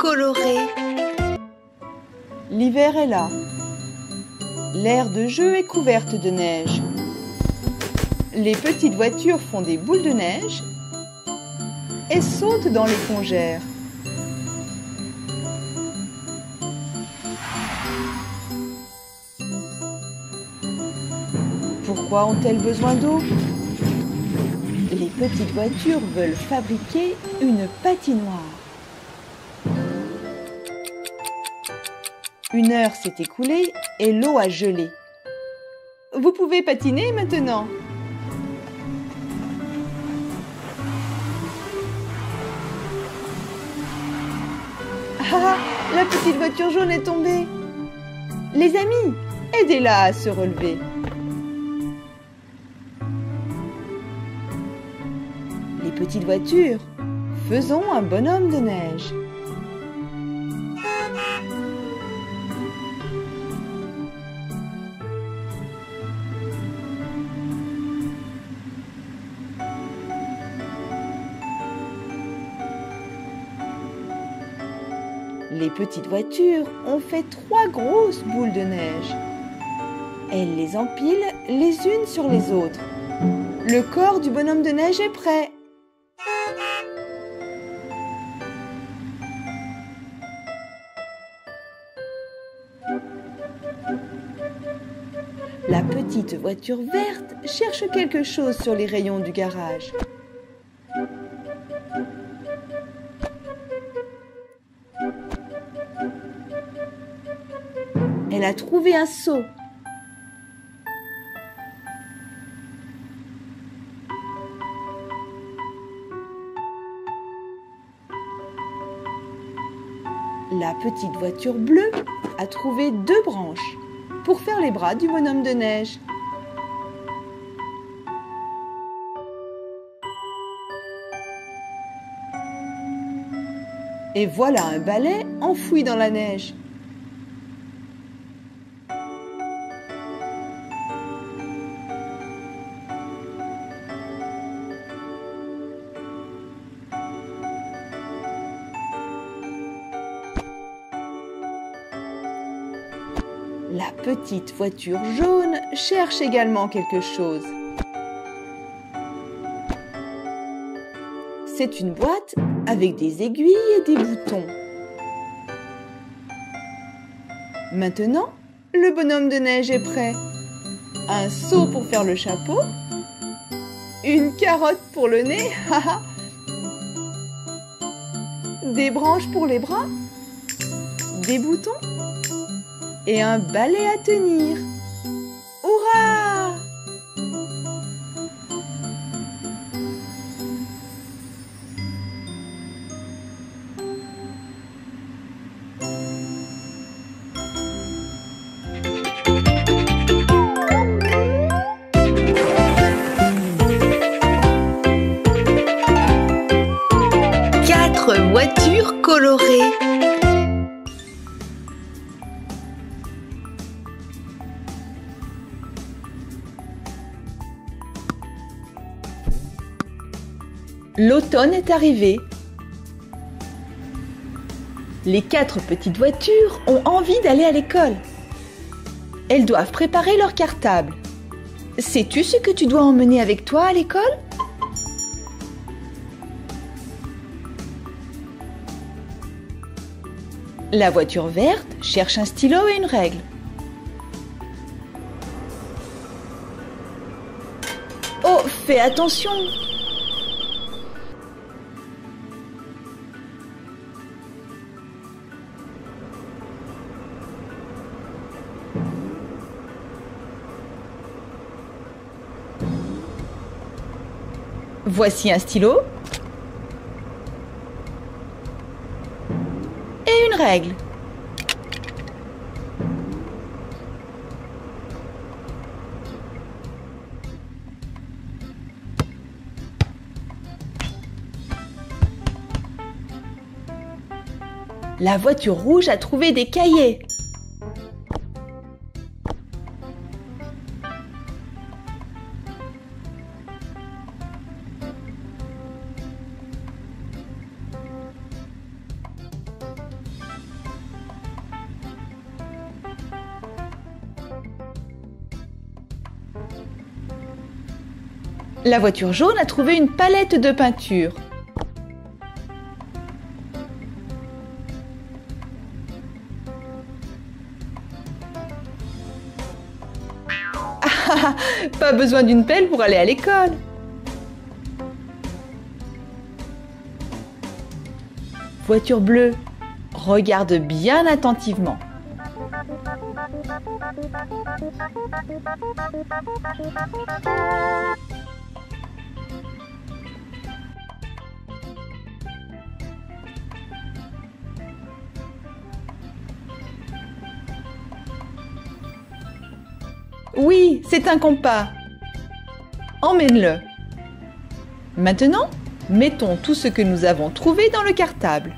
colorées. L'hiver est là. L'aire de jeu est couverte de neige. Les petites voitures font des boules de neige et sautent dans les congères. Pourquoi ont-elles besoin d'eau? Les petites voitures veulent fabriquer une patinoire. Une heure s'est écoulée et l'eau a gelé. Vous pouvez patiner maintenant. Ah, la petite voiture jaune est tombée. Les amis, aidez-la à se relever. Les petites voitures, faisons un bonhomme de neige. Les petites voitures ont fait 3 grosses boules de neige. Elles les empilent les unes sur les autres. Le corps du bonhomme de neige est prêt. La petite voiture verte cherche quelque chose sur les rayons du garage. Elle a trouvé un seau. La petite voiture bleue a trouvé 2 branches pour faire les bras du bonhomme de neige. Et voilà un balai enfoui dans la neige. La petite voiture jaune cherche également quelque chose. C'est une boîte avec des aiguilles et des boutons. Maintenant, le bonhomme de neige est prêt. Un seau pour faire le chapeau, une carotte pour le nez, des branches pour les bras, des boutons et un balai à tenir. Hurrah! Quatre voitures colorées. L'automne est arrivé. Les 4 petites voitures ont envie d'aller à l'école. Elles doivent préparer leur cartable. Sais-tu ce que tu dois emmener avec toi à l'école? La voiture verte cherche un stylo et une règle. Oh, fais attention! Voici un stylo et une règle. La voiture rouge a trouvé des cahiers. La voiture jaune a trouvé une palette de peinture. Ah, pas besoin d'une pelle pour aller à l'école. Voiture bleue, regarde bien attentivement. Oui, c'est un compas. Emmène-le. Maintenant, mettons tout ce que nous avons trouvé dans le cartable.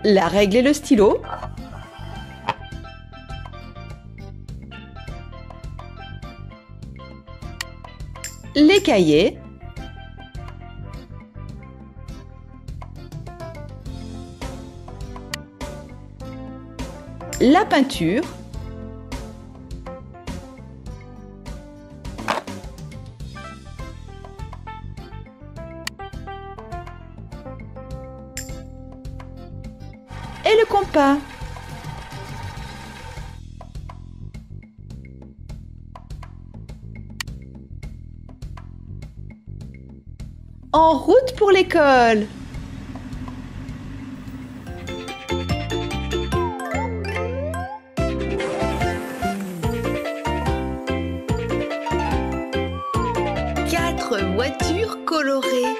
La règle et le stylo. Les cahiers. La peinture. Et le compas. En route pour l'école. Quatre voitures colorées.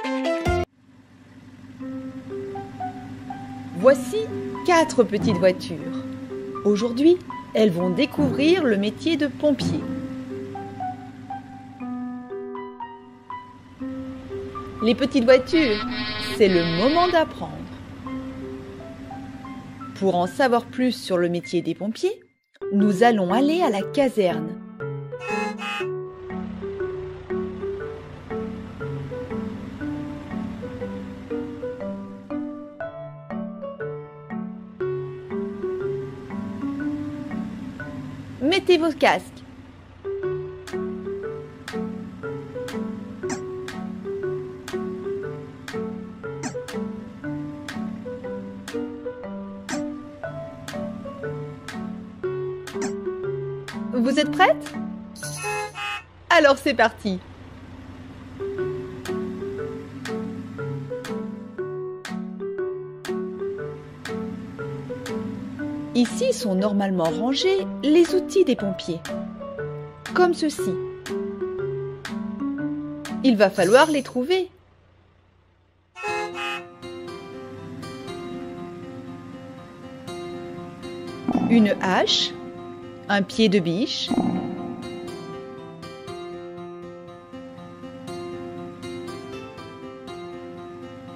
Voici 4 petites voitures. Aujourd'hui, elles vont découvrir le métier de pompier. Les petites voitures, c'est le moment d'apprendre. Pour en savoir plus sur le métier des pompiers, nous allons aller à la caserne. Mettez vos casques. Vous êtes prêtes? Alors c'est parti! Ici sont normalement rangés les outils des pompiers, comme ceci. Il va falloir les trouver. Une hache, un pied de biche,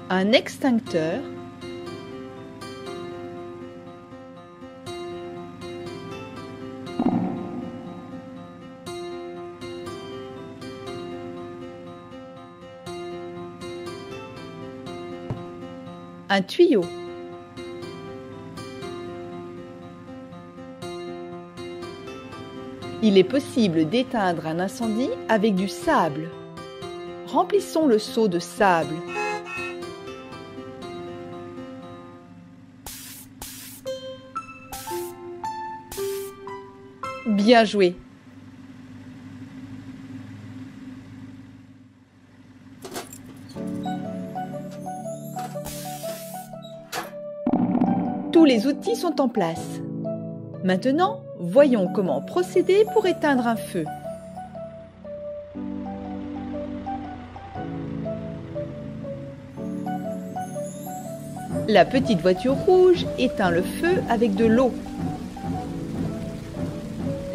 un extincteur, un tuyau. Il est possible d'éteindre un incendie avec du sable. Remplissons le seau de sable. Bien joué! Tous les outils sont en place. Maintenant, voyons comment procéder pour éteindre un feu. La petite voiture rouge éteint le feu avec de l'eau.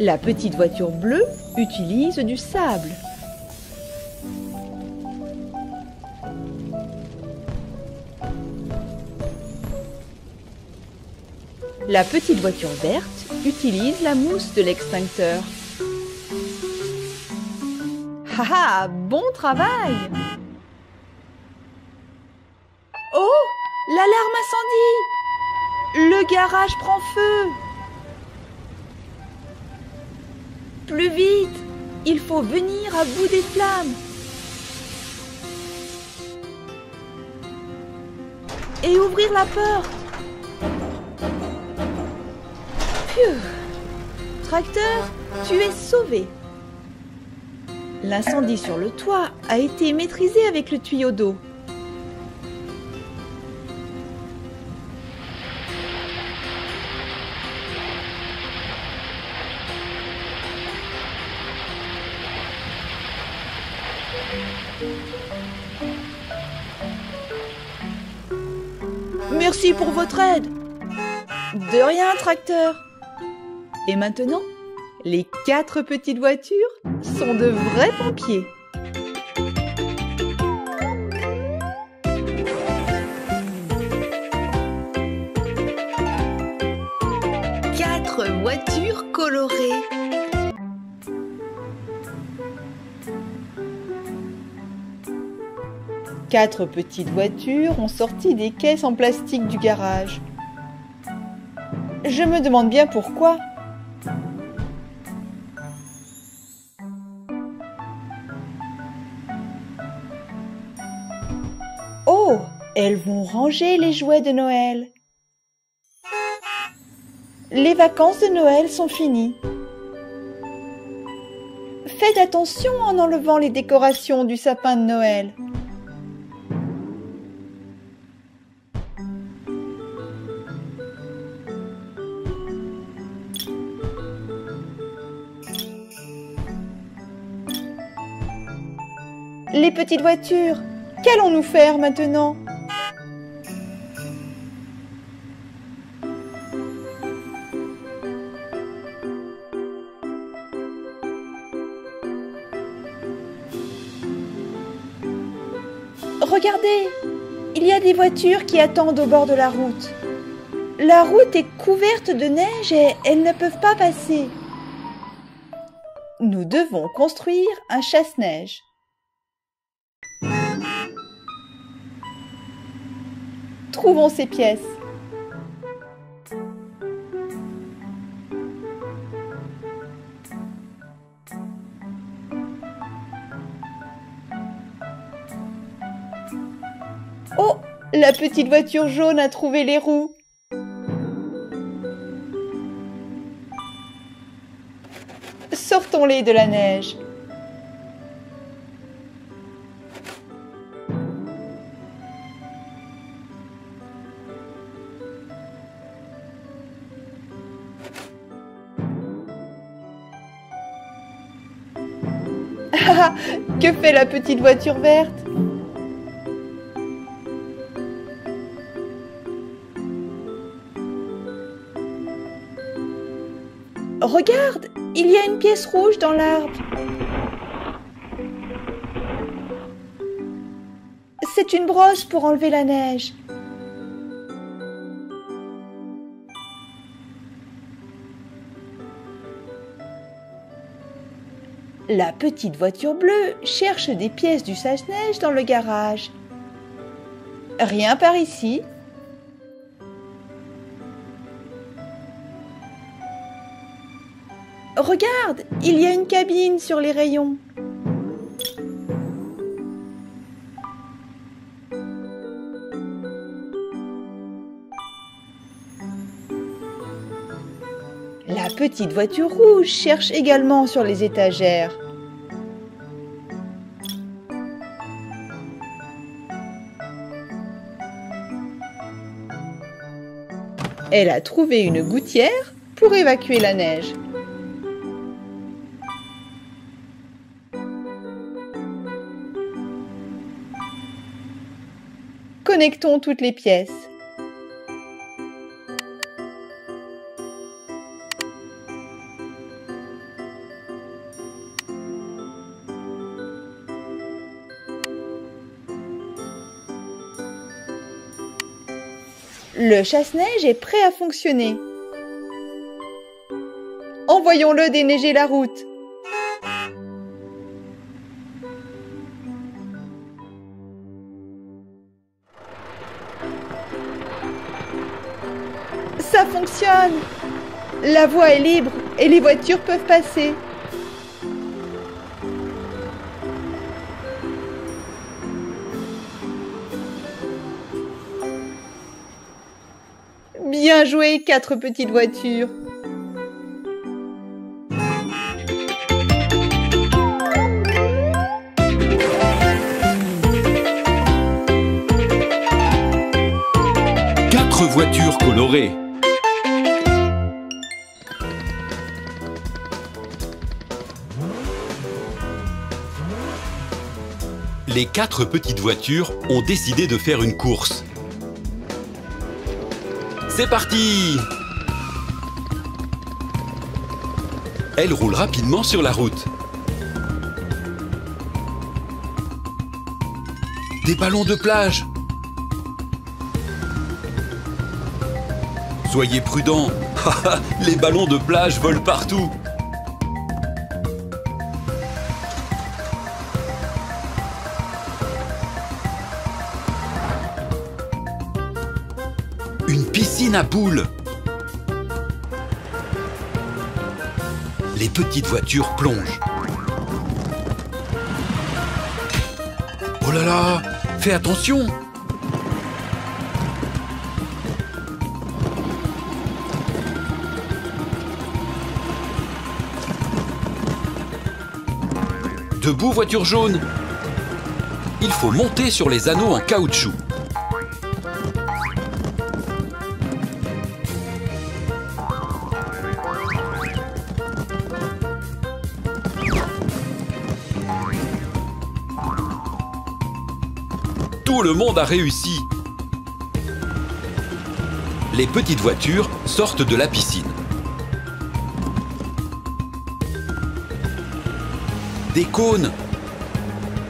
La petite voiture bleue utilise du sable. La petite voiture verte utilise la mousse de l'extincteur. Haha, bon travail! Oh, l'alarme incendie! Le garage prend feu! Plus vite! Il faut venir à bout des flammes. Et ouvrir la porte. Phew. Tracteur, tu es sauvé. L'incendie sur le toit a été maîtrisé avec le tuyau d'eau. Merci pour votre aide. De rien, tracteur. Et maintenant, les 4 petites voitures sont de vrais pompiers. Quatre voitures colorées. Quatre petites voitures ont sorti des caisses en plastique du garage. Je me demande bien pourquoi. Oh, elles vont ranger les jouets de Noël. Les vacances de Noël sont finies. Faites attention en enlevant les décorations du sapin de Noël. Les petites voitures, qu'allons-nous faire maintenant? Regardez, il y a des voitures qui attendent au bord de la route. La route est couverte de neige et elles ne peuvent pas passer. Nous devons construire un chasse-neige. Trouvons ces pièces. Oh, la petite voiture jaune a trouvé les roues. Sortons-les de la neige. Ah, que fait la petite voiture verte? Regarde, il y a une pièce rouge dans l'arbre. C'est une brosse pour enlever la neige. La petite voiture bleue cherche des pièces du chasse-neige dans le garage. Rien par ici. Regarde, il y a une cabine sur les rayons. La petite voiture rouge cherche également sur les étagères. Elle a trouvé une gouttière pour évacuer la neige. Connectons toutes les pièces. Le chasse-neige est prêt à fonctionner. Envoyons-le déneiger la route. Ça fonctionne! La voie est libre et les voitures peuvent passer. Bien joué, 4 petites voitures. Quatre voitures colorées. Les 4 petites voitures ont décidé de faire une course. C'est parti! Elles roulent rapidement sur la route. Des ballons de plage. Soyez prudents, les ballons de plage volent partout. Une piscine à boules. Les petites voitures plongent. Oh là là, fais attention! Debout, voiture jaune. Il faut monter sur les anneaux en caoutchouc. Tout le monde a réussi. Les petites voitures sortent de la piscine. Des cônes.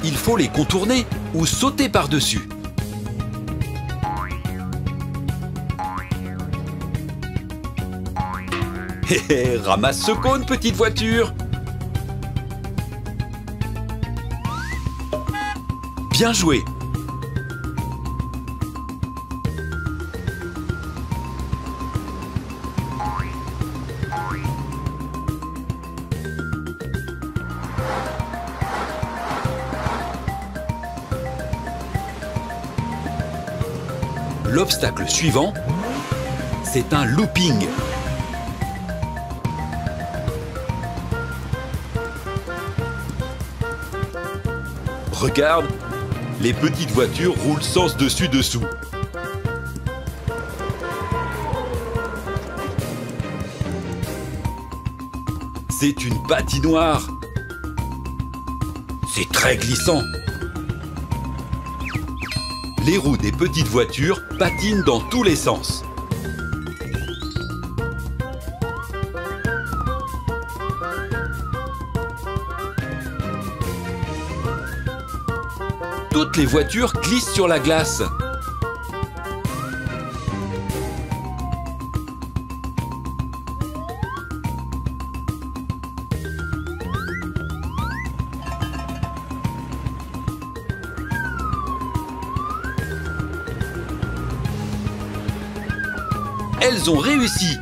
Il faut les contourner ou sauter par-dessus. Hé hé, ramasse ce cône, petite voiture. Bien joué. L'obstacle suivant, c'est un looping. Regarde, les petites voitures roulent sens dessus dessous. C'est une patinoire. C'est très glissant. Les roues des petites voitures patinent dans tous les sens. Toutes les voitures glissent sur la glace. Elles ont réussi.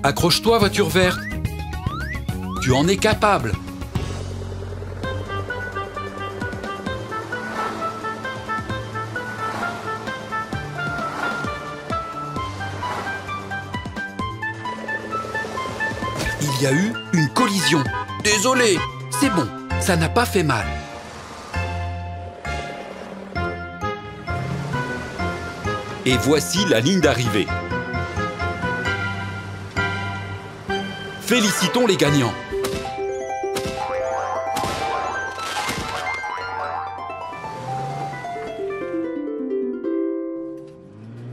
Accroche-toi, voiture verte. Tu en es capable. Il y a eu une collision. Désolé, c'est bon, ça n'a pas fait mal. Et voici la ligne d'arrivée. Félicitons les gagnants.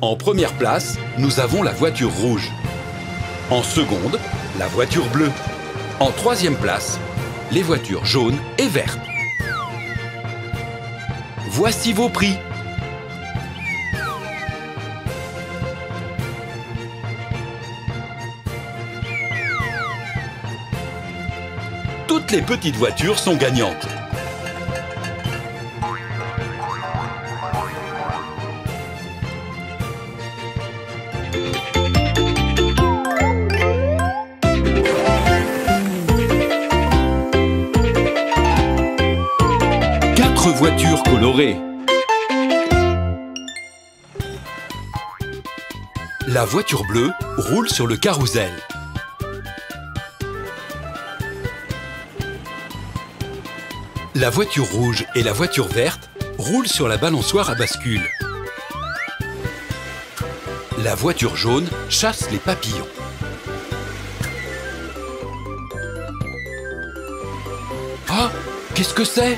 En première place, nous avons la voiture rouge. En seconde, la voiture bleue. En troisième place, les voitures jaunes et vertes. Voici vos prix. Toutes les petites voitures sont gagnantes. Quatre voitures colorées. La voiture bleue roule sur le carrousel. La voiture rouge et la voiture verte roulent sur la balançoire à bascule. La voiture jaune chasse les papillons. Ah, qu'est-ce que c'est?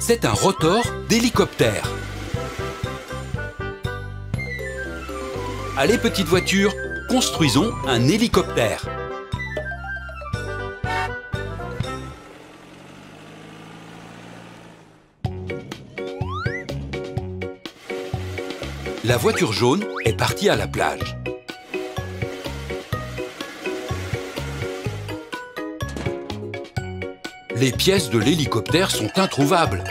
C'est un rotor d'hélicoptère. Allez, petite voiture, construisons un hélicoptère. La voiture jaune est partie à la plage. Les pièces de l'hélicoptère sont introuvables.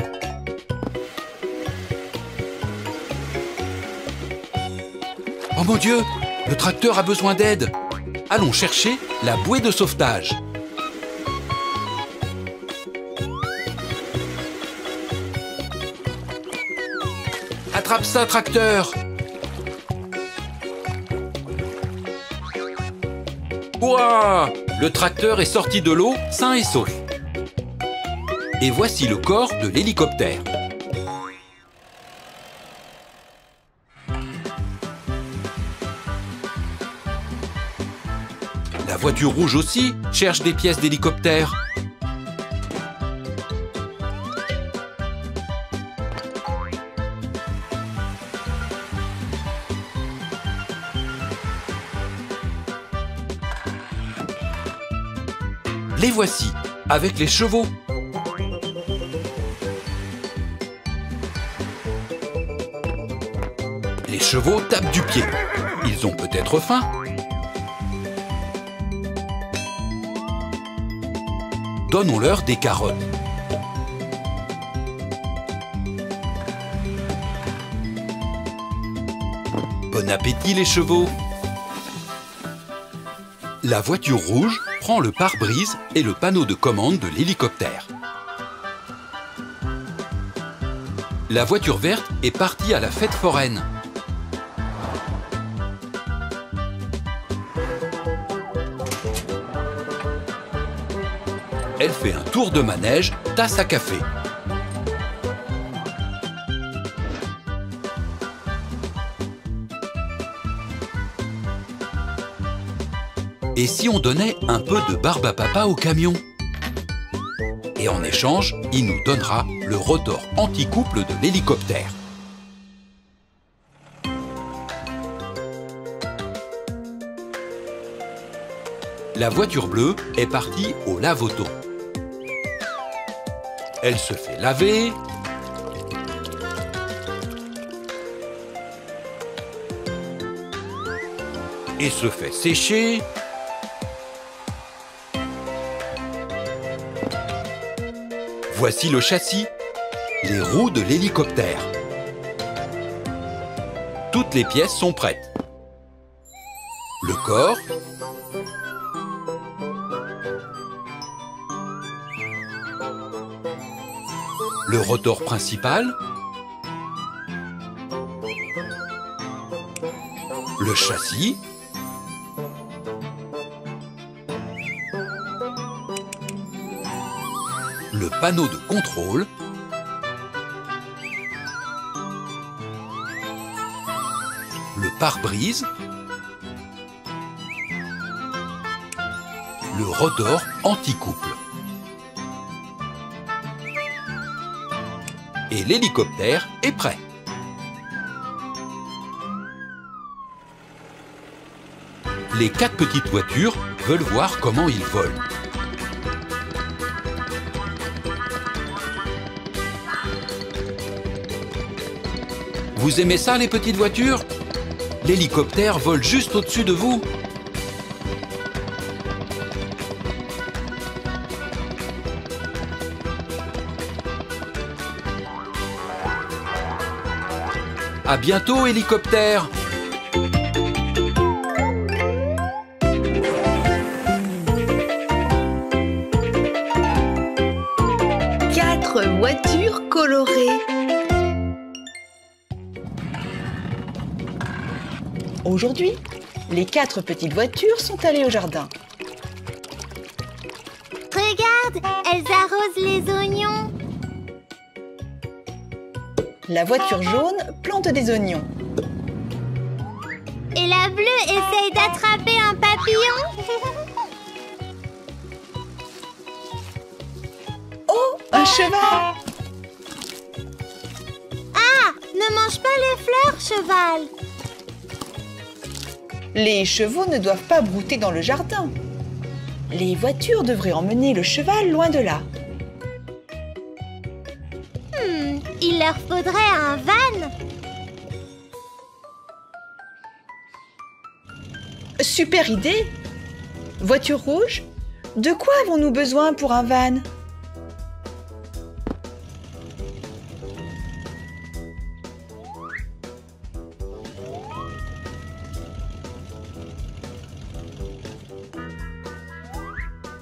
Oh mon Dieu, le tracteur a besoin d'aide. Allons chercher la bouée de sauvetage. Attrape ça, tracteur! Ouah! Le tracteur est sorti de l'eau sain et sauf. Et voici le corps de l'hélicoptère. La voiture rouge aussi cherche des pièces d'hélicoptère. Les voici, avec les chevaux. Les chevaux tapent du pied. Ils ont peut-être faim. Donnons-leur des carottes. Bon appétit les chevaux. La voiture rouge prend le pare-brise et le panneau de commande de l'hélicoptère. La voiture verte est partie à la fête foraine. Elle fait un tour de manège, tasse à café. Et si on donnait un peu de barbe à papa au camion? Et en échange, il nous donnera le rotor anti-couple de l'hélicoptère. La voiture bleue est partie au lave-auto. Elle se fait laver. Et se fait sécher. Voici le châssis, les roues de l'hélicoptère. Toutes les pièces sont prêtes. Le corps, le rotor principal, le châssis, le panneau de contrôle, le pare-brise, le rotor anti-couple. Et l'hélicoptère est prêt. Les 4 petites voitures veulent voir comment ils volent. Vous aimez ça, les petites voitures? L'hélicoptère vole juste au-dessus de vous. À bientôt, hélicoptère! Quatre voitures colorées. colorées. Aujourd'hui, les 4 petites voitures sont allées au jardin. Regarde, elles arrosent les oignons. La voiture jaune plante des oignons. Et la bleue essaye d'attraper un papillon. Oh, un cheval! Ah, ne mange pas les fleurs, cheval. Les chevaux ne doivent pas brouter dans le jardin. Les voitures devraient emmener le cheval loin de là. Il leur faudrait un van. Super idée! Voiture rouge, de quoi avons-nous besoin pour un van?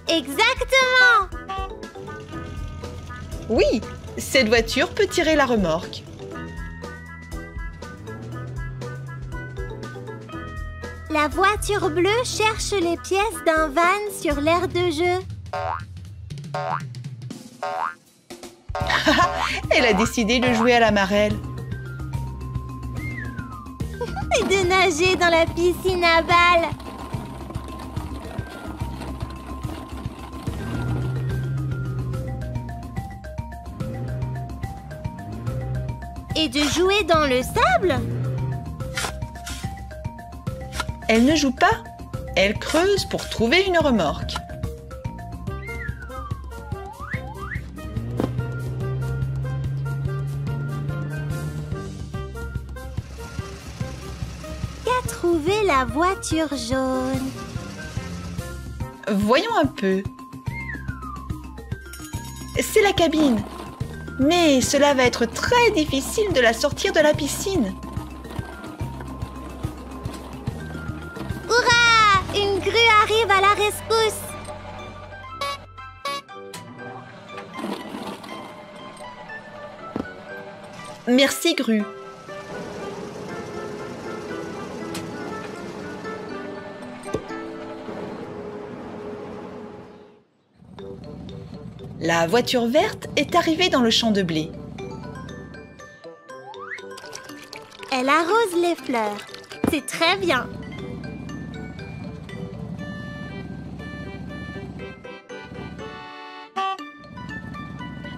Exactement. Oui, cette voiture peut tirer la remorque. La voiture bleue cherche les pièces d'un van sur l'aire de jeu. Elle a décidé de jouer à la marelle. Et de nager dans la piscine à balles. Et de jouer dans le sable. Elle ne joue pas, elle creuse pour trouver une remorque. Qu'a trouvé la voiture jaune? Voyons un peu. C'est la cabine. Mais cela va être très difficile de la sortir de la piscine. Hurrah! Une grue arrive à la rescousse. Merci, grue. La voiture verte est arrivée dans le champ de blé. Elle arrose les fleurs. C'est très bien.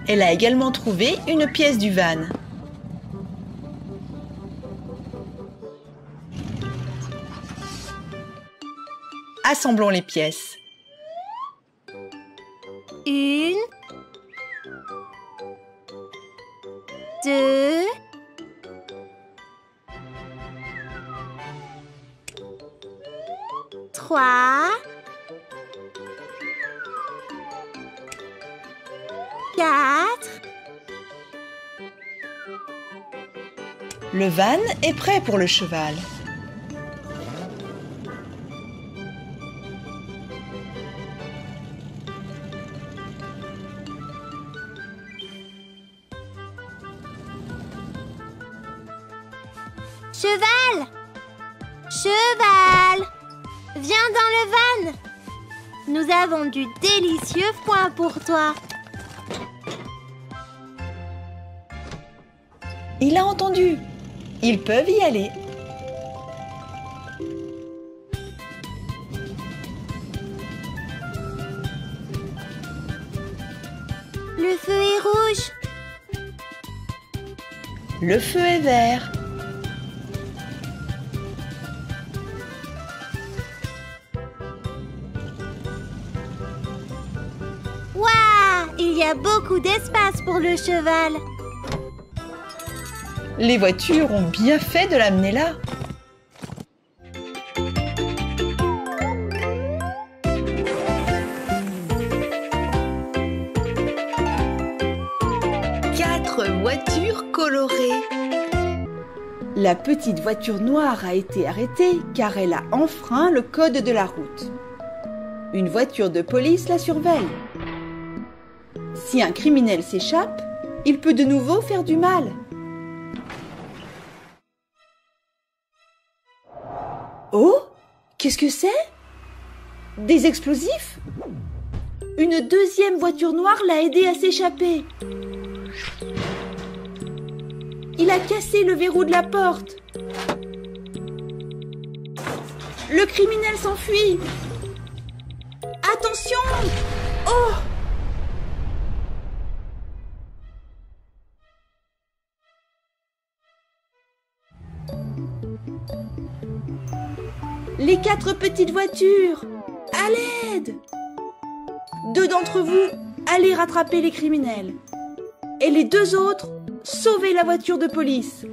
Elle a également trouvé une pièce du van. Assemblons les pièces. Une, deux, trois, quatre. Le van est prêt pour le cheval. Cheval! Cheval! Viens dans le van! Nous avons du délicieux foin pour toi. Il a entendu. Ils peuvent y aller. Le feu est rouge. Le feu est vert. Waouh! Il y a beaucoup d'espace pour le cheval. Les voitures ont bien fait de l'amener là. Quatre voitures colorées. La petite voiture noire a été arrêtée car elle a enfreint le code de la route. Une voiture de police la surveille. Si un criminel s'échappe, Il peut de nouveau faire du mal. Oh, qu'est-ce que c'est? Des explosifs? Une deuxième voiture noire l'a aidé à s'échapper. Il a cassé le verrou de la porte. Le criminel s'enfuit. Attention! Oh! Les 4 petites voitures! À l'aide! 2 d'entre vous, allez rattraper les criminels. Et les 2 autres, sauvez la voiture de police.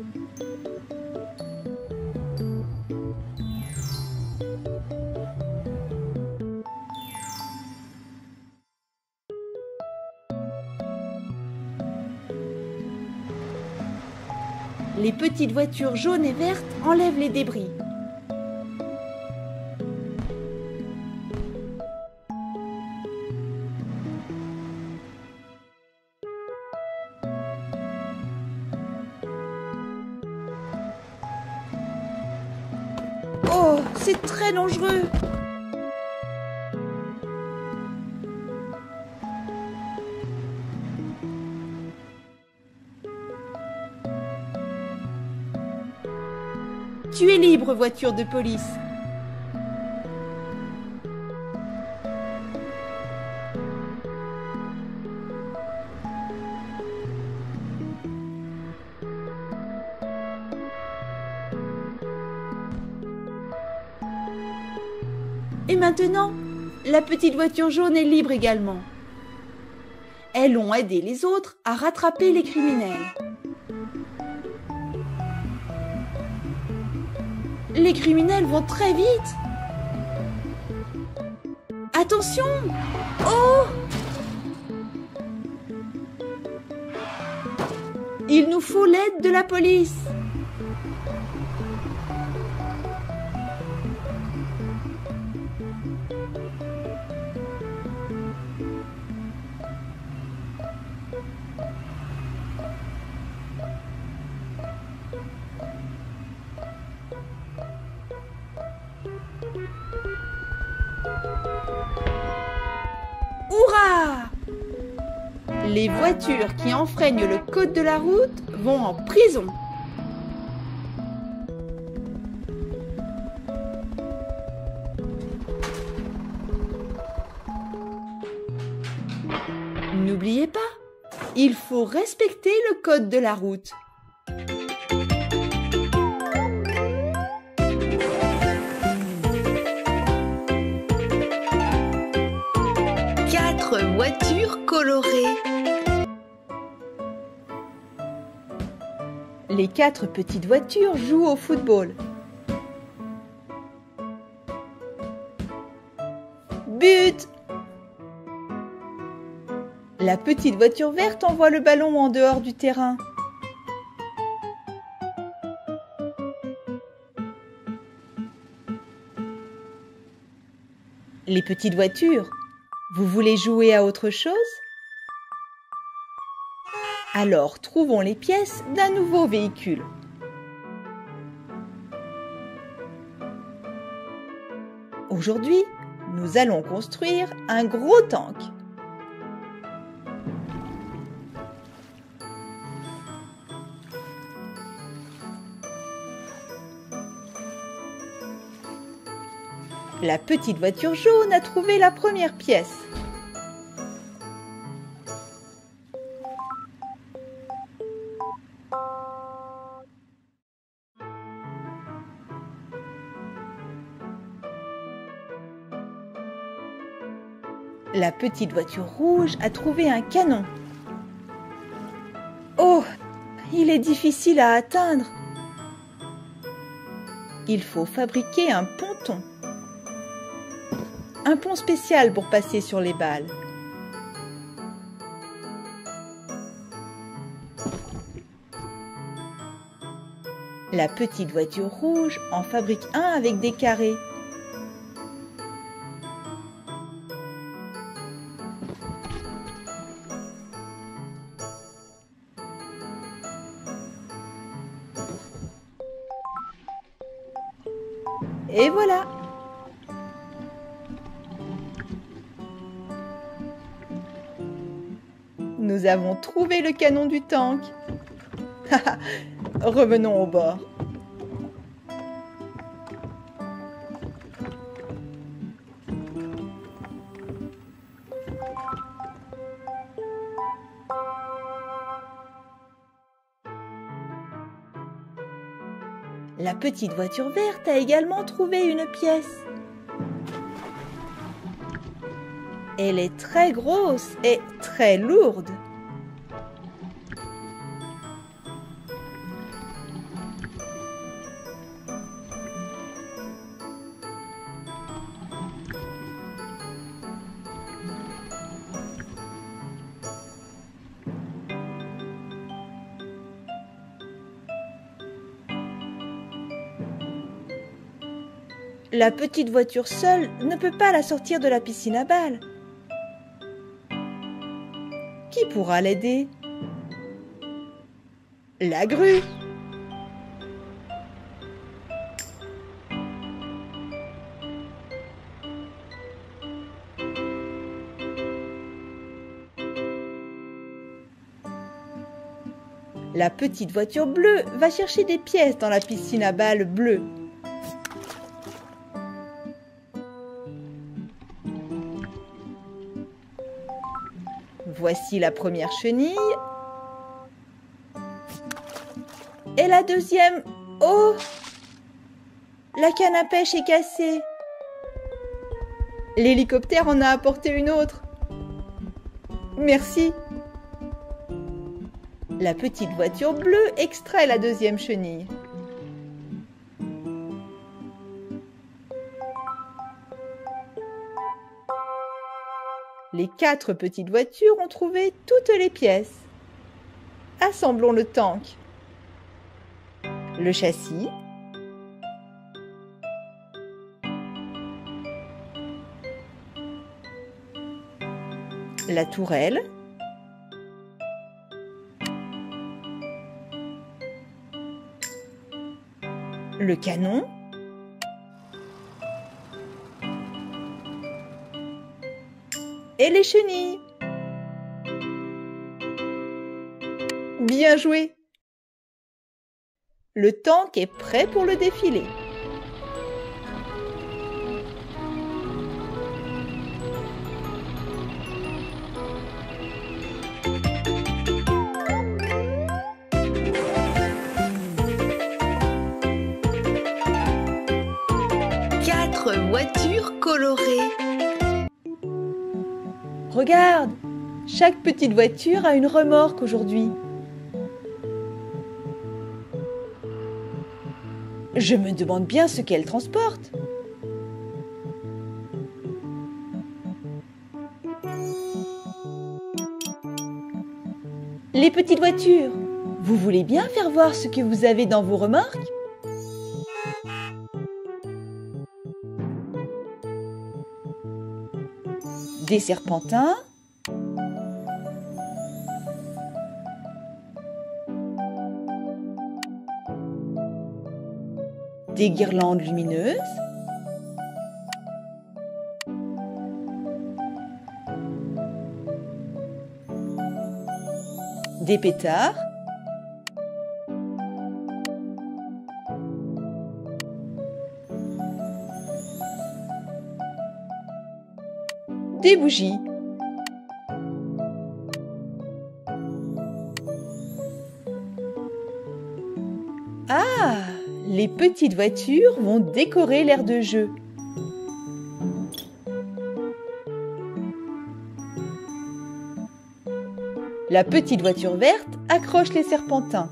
Les petites voitures jaunes et vertes enlèvent les débris. Oh, c'est très dangereux! Tu es libre, voiture de police. Et maintenant, la petite voiture jaune est libre également. Elles ont aidé les autres à rattraper les criminels. Les criminels vont très vite. Attention! Oh! Il nous faut l'aide de la police. Hurrah! Les voitures qui enfreignent le code de la route vont en prison. N'oubliez pas, il faut respecter le code de la route. Voitures colorées. Les 4 petites voitures jouent au football. But! La petite voiture verte envoie le ballon en dehors du terrain. Les petites voitures, vous voulez jouer à autre chose? Alors, trouvons les pièces d'un nouveau véhicule. Aujourd'hui, nous allons construire un gros tank. La petite voiture jaune a trouvé la première pièce. La petite voiture rouge a trouvé un canon. Oh, il est difficile à atteindre. Il faut fabriquer un ponton. Un pont spécial pour passer sur les balles. La petite voiture rouge en fabrique un avec des carrés. Et voilà! Nous avons trouvé le canon du tank. Revenons au bord. La petite voiture verte a également trouvé une pièce. Elle est très grosse et très lourde. La petite voiture seule ne peut pas la sortir de la piscine à balles. Qui pourra l'aider? La grue. La petite voiture bleue va chercher des pièces dans la piscine à balles bleue. Voici la première chenille. Et la deuxième. Oh! La canne à pêche est cassée. L'hélicoptère en a apporté une autre. Merci. La petite voiture bleue extrait la deuxième chenille. Les 4 petites voitures ont trouvé toutes les pièces. Assemblons le tank. Le châssis. La tourelle. Le canon. Et les chenilles. Bien joué! Le tank est prêt pour le défilé. Quatre voitures colorées. Regarde, chaque petite voiture a une remorque aujourd'hui. Je me demande bien ce qu'elle transporte. Les petites voitures, vous voulez bien faire voir ce que vous avez dans vos remorques? Des serpentins, des guirlandes lumineuses, des pétards, des bougies. Ah, les petites voitures vont décorer l'aire de jeu. La petite voiture verte accroche les serpentins.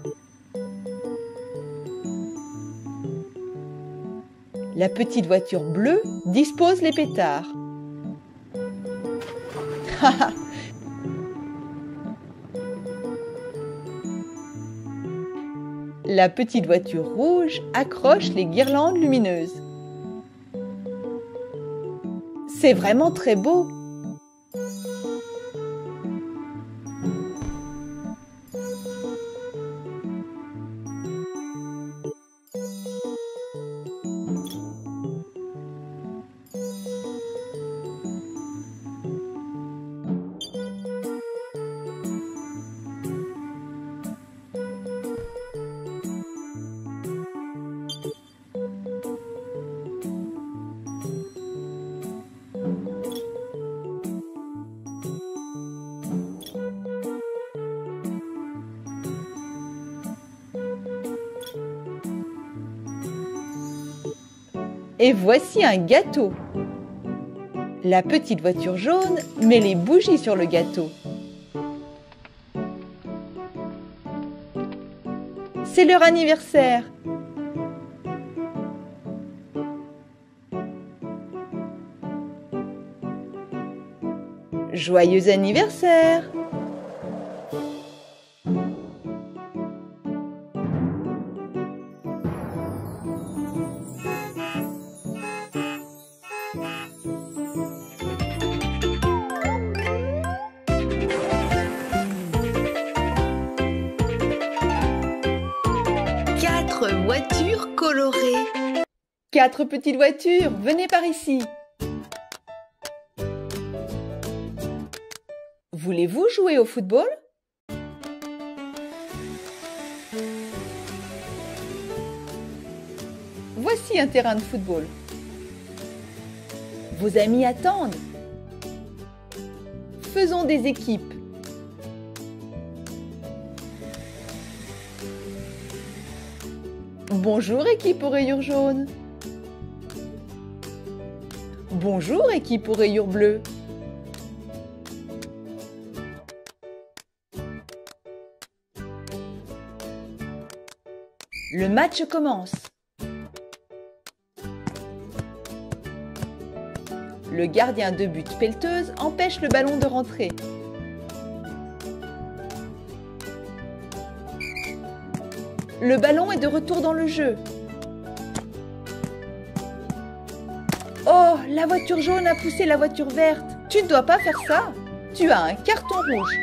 La petite voiture bleue dispose les pétards. La petite voiture rouge accroche les guirlandes lumineuses. C'est vraiment très beau. Et voici un gâteau. La petite voiture jaune met les bougies sur le gâteau. C'est leur anniversaire. Joyeux anniversaire! Quatre voitures colorées. 4 petites voitures, venez par ici. Voulez-vous jouer au football? Voici un terrain de football. Vos amis attendent. Faisons des équipes. Bonjour équipe aux rayures jaunes. Bonjour équipe aux rayures bleues. Le match commence. Le gardien de but pelleteuse empêche le ballon de rentrer. Le ballon est de retour dans le jeu. Oh, la voiture jaune a poussé la voiture verte. Tu ne dois pas faire ça. Tu as un carton rouge.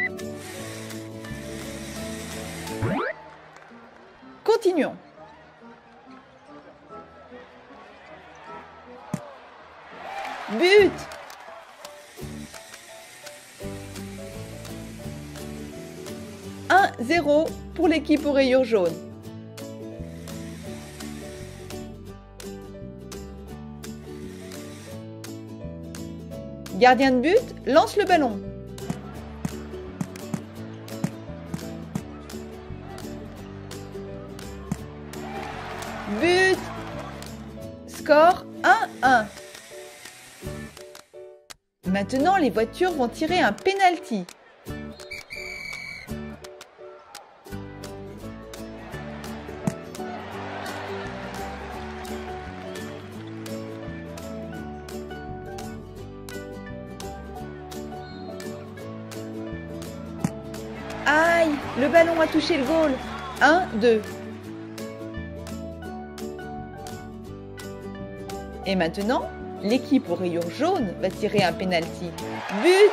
Continuons. But! « 1-0 pour l'équipe aux rayures jaunes. Gardien de but, lance le ballon. But! Score 1-1. Maintenant, les voitures vont tirer un penalty. Aïe, le ballon a touché le goal. 1-2. Et maintenant, l'équipe aux rayures jaunes va tirer un penalty. But!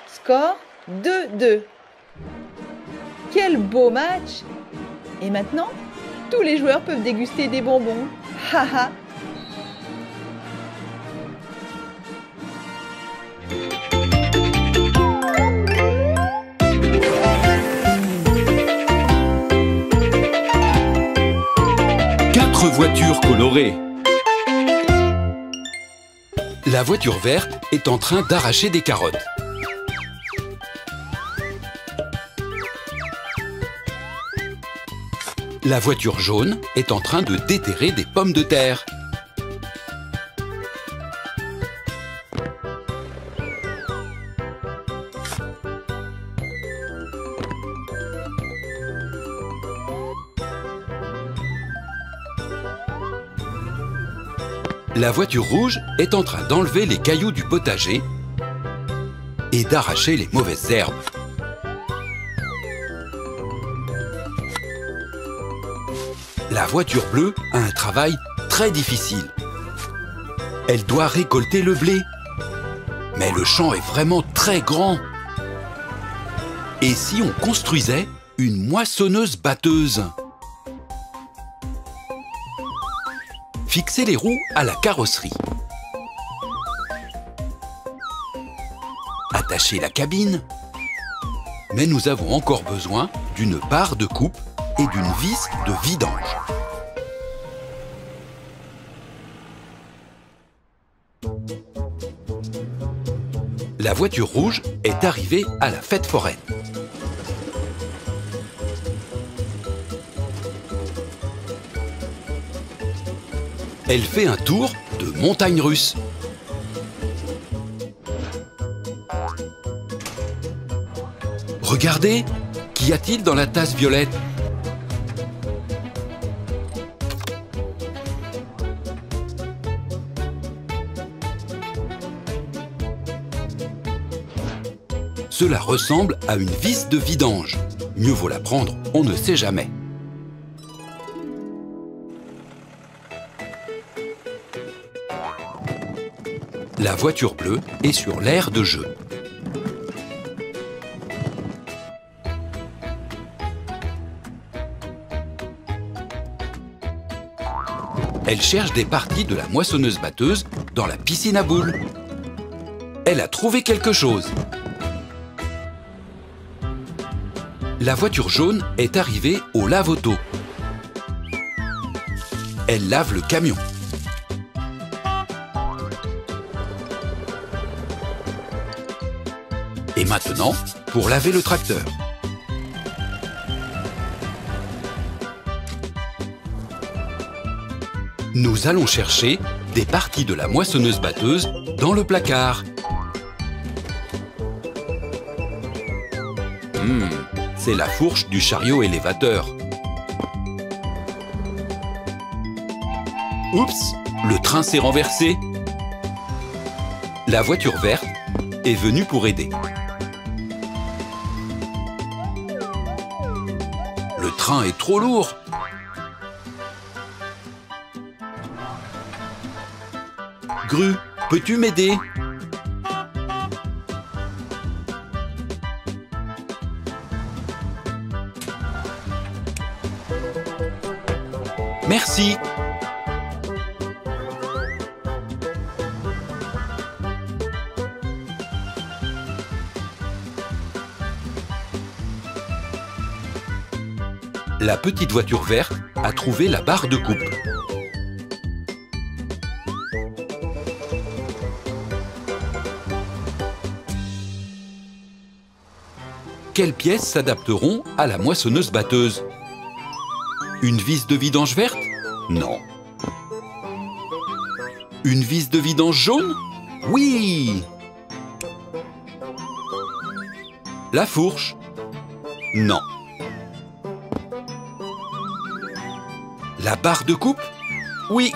Score 2-2. Quel beau match! Et maintenant, tous les joueurs peuvent déguster des bonbons. Haha! Voiture colorée. La voiture verte est en train d'arracher des carottes. La voiture jaune est en train de déterrer des pommes de terre. La voiture rouge est en train d'enlever les cailloux du potager et d'arracher les mauvaises herbes. La voiture bleue a un travail très difficile. Elle doit récolter le blé. Mais le champ est vraiment très grand. Et si on construisait une moissonneuse-batteuse? Fixez les roues à la carrosserie. Attachez la cabine. Mais nous avons encore besoin d'une barre de coupe et d'une vis de vidange. La voiture rouge est arrivée à la fête foraine. elle fait un tour de montagne russe. Regardez, qu'y a-t-il dans la tasse violette? Cela ressemble à une vis de vidange. Mieux vaut la prendre, on ne sait jamais. La voiture bleue est sur l'aire de jeu. Elle cherche des parties de la moissonneuse-batteuse dans la piscine à boules. Elle a trouvé quelque chose. La voiture jaune est arrivée au lave-auto. Elle lave le camion. Et maintenant, pour laver le tracteur. Nous allons chercher des parties de la moissonneuse-batteuse dans le placard. C'est la fourche du chariot élévateur. Oups, le train s'est renversé. La voiture verte est venue pour aider. Le train est trop lourd. Gru, peux-tu m'aider? Merci. La petite voiture verte a trouvé la barre de coupe. Quelles pièces s'adapteront à la moissonneuse-batteuse? Une vis de vidange verte? Non. Une vis de vidange jaune? Oui! La fourche? Non. La barre de coupe? Oui.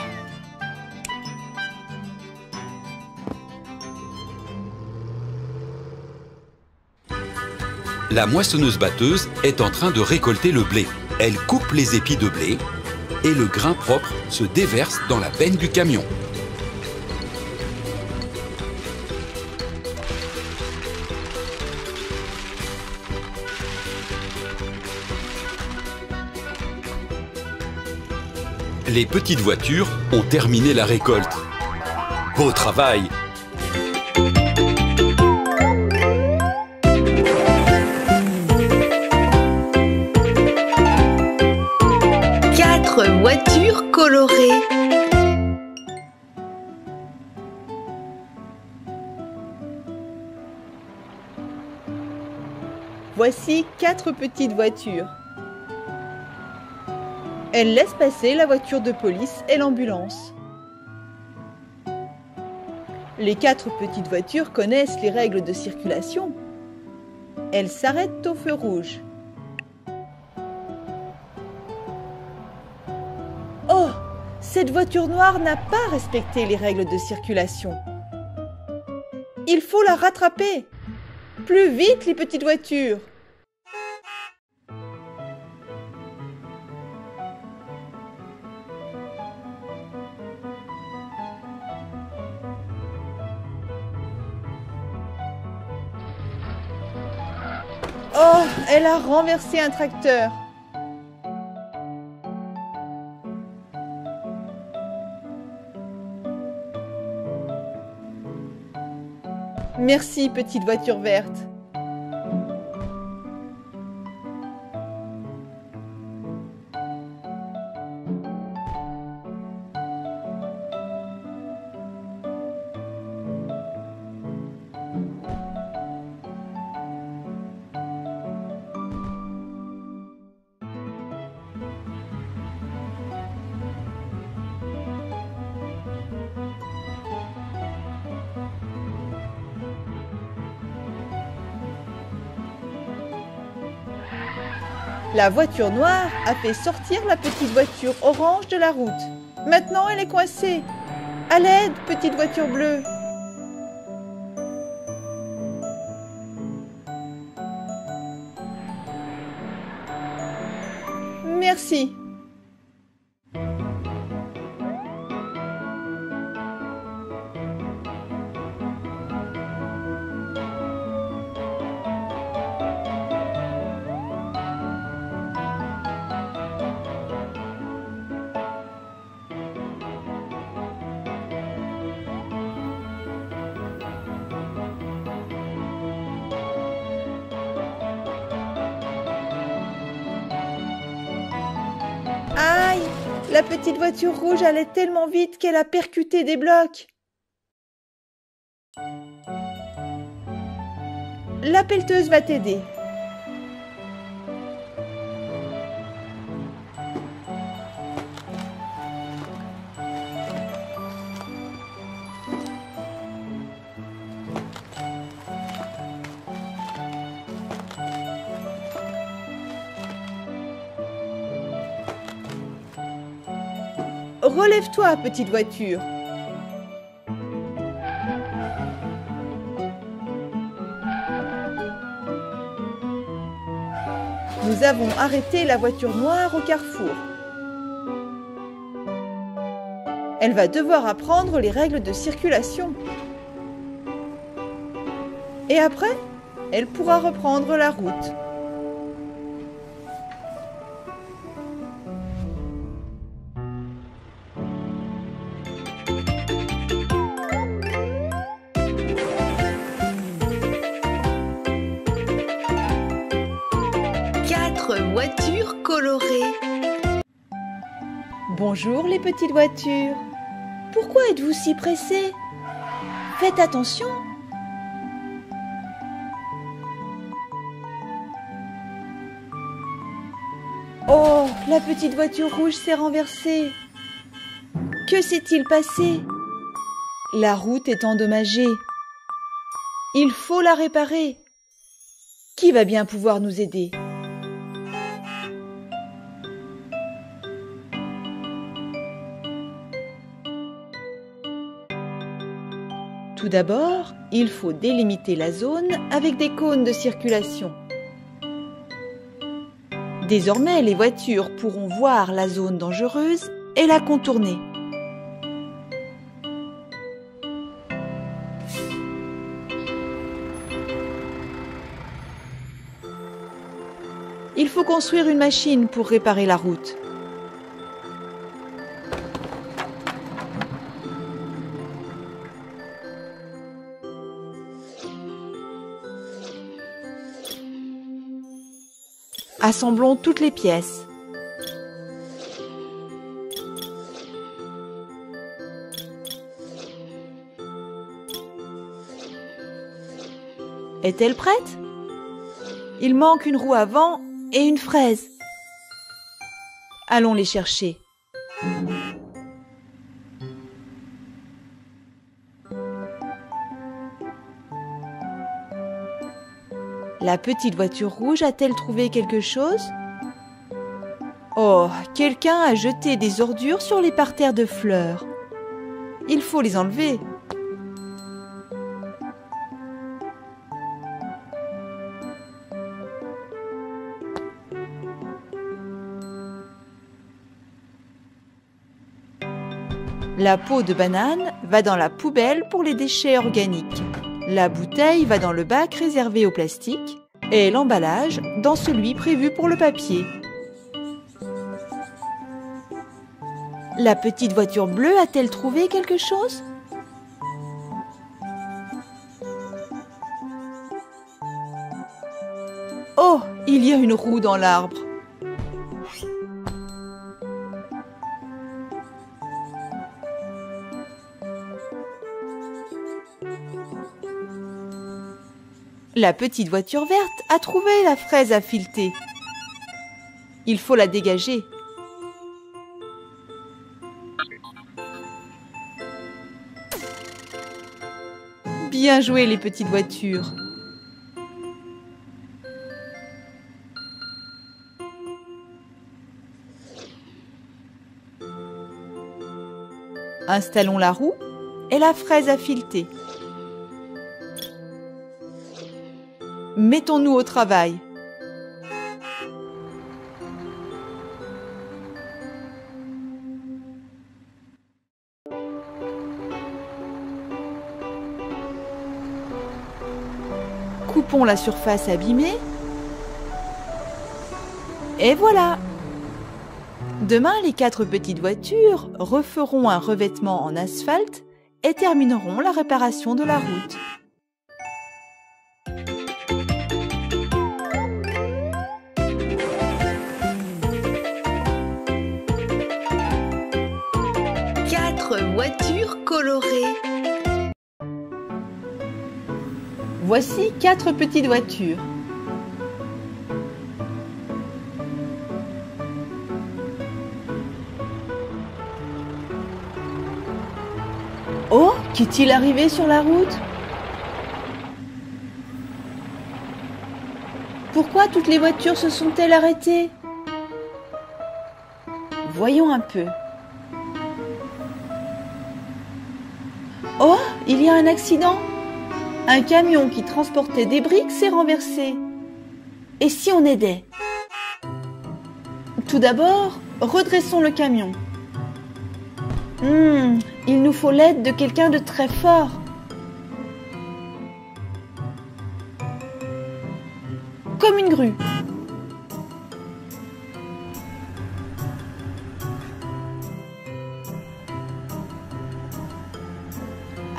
La moissonneuse-batteuse est en train de récolter le blé. Elle coupe les épis de blé et le grain propre se déverse dans la benne du camion. Les petites voitures ont terminé la récolte. Beau travail! Voitures colorées. Voici 4 petites voitures. Elles laissent passer la voiture de police et l'ambulance. Les 4 petites voitures connaissent les règles de circulation. Elles s'arrêtent au feu rouge. Oh, cette voiture noire n'a pas respecté les règles de circulation. Il faut la rattraper. Plus vite, les petites voitures. Oh, elle a renversé un tracteur. Merci, petite voiture verte. La voiture noire a fait sortir la petite voiture orange de la route. Maintenant, elle est coincée. À l'aide, petite voiture bleue. Merci. Aïe! La petite voiture rouge allait tellement vite qu'elle a percuté des blocs. La pelleteuse va t'aider. Relève-toi, petite voiture. Nous avons arrêté la voiture noire au carrefour. Elle va devoir apprendre les règles de circulation. Et après, elle pourra reprendre la route. Voitures colorées. Bonjour les petites voitures. Pourquoi êtes-vous si pressées? Faites attention. Oh, la petite voiture rouge s'est renversée. Que s'est-il passé? La route est endommagée. Il faut la réparer. Qui va bien pouvoir nous aider? Tout d'abord, il faut délimiter la zone avec des cônes de circulation. Désormais, les voitures pourront voir la zone dangereuse et la contourner. Il faut construire une machine pour réparer la route. Assemblons toutes les pièces. Est-elle prête? Il manque une roue avant et une fraise. Allons les chercher. La petite voiture rouge a-t-elle trouvé quelque chose? Oh, quelqu'un a jeté des ordures sur les parterres de fleurs. Il faut les enlever. La peau de banane va dans la poubelle pour les déchets organiques. La bouteille va dans le bac réservé au plastique et l'emballage dans celui prévu pour le papier. La petite voiture bleue a-t-elle trouvé quelque chose? Oh, il y a une roue dans l'arbre. La petite voiture verte a trouvé la fraise à fileter. Il faut la dégager. Bien joué les petites voitures. Installons la roue et la fraise à fileter. Mettons-nous au travail. Coupons la surface abîmée. Et voilà! Demain, les 4 petites voitures referont un revêtement en asphalte et termineront la réparation de la route. Quatre voitures colorées. Voici 4 petites voitures. Oh, qu'est-il arrivé sur la route? Pourquoi toutes les voitures se sont-elles arrêtées? Voyons un peu. Oh, il y a un accident! Un camion qui transportait des briques s'est renversé. Et si on aidait? Tout d'abord, redressons le camion. Il nous faut l'aide de quelqu'un de très fort. Comme une grue.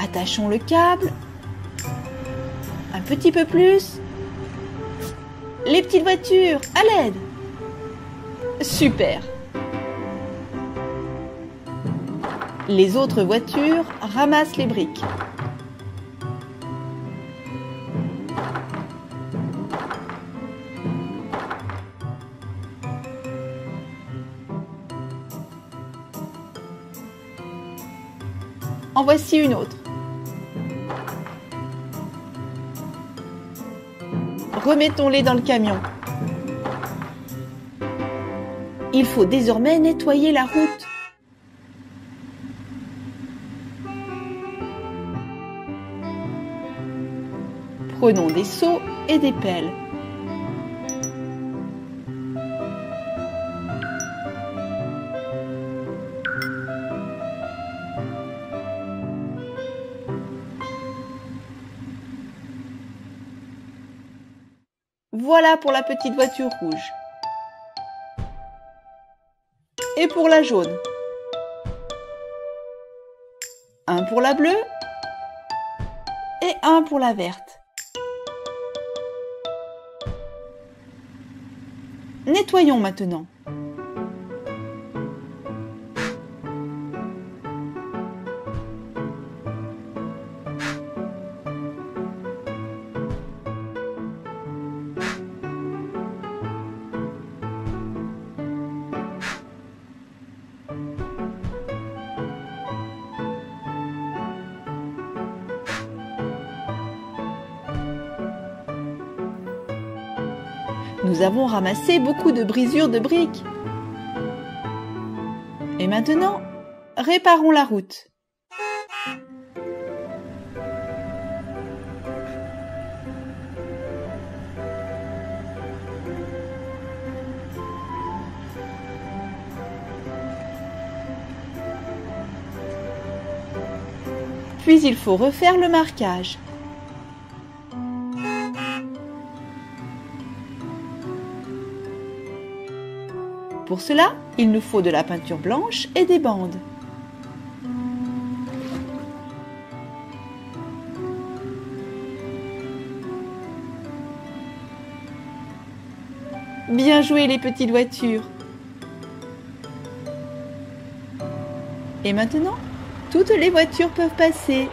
Attachons le câble. Un petit peu plus. Les petites voitures, à l'aide. Super. Les autres voitures ramassent les briques. En voici une autre. Remettons-les dans le camion. Il faut désormais nettoyer la route. Prenons des seaux et des pelles. Voilà pour la petite voiture rouge. Et pour la jaune. Un pour la bleue et un pour la verte. Nettoyons maintenant. Nous avons ramassé beaucoup de brisures de briques. Et maintenant, réparons la route. Puis il faut refaire le marquage. Pour cela, il nous faut de la peinture blanche et des bandes. Bien joué les petites voitures. Et maintenant, toutes les voitures peuvent passer.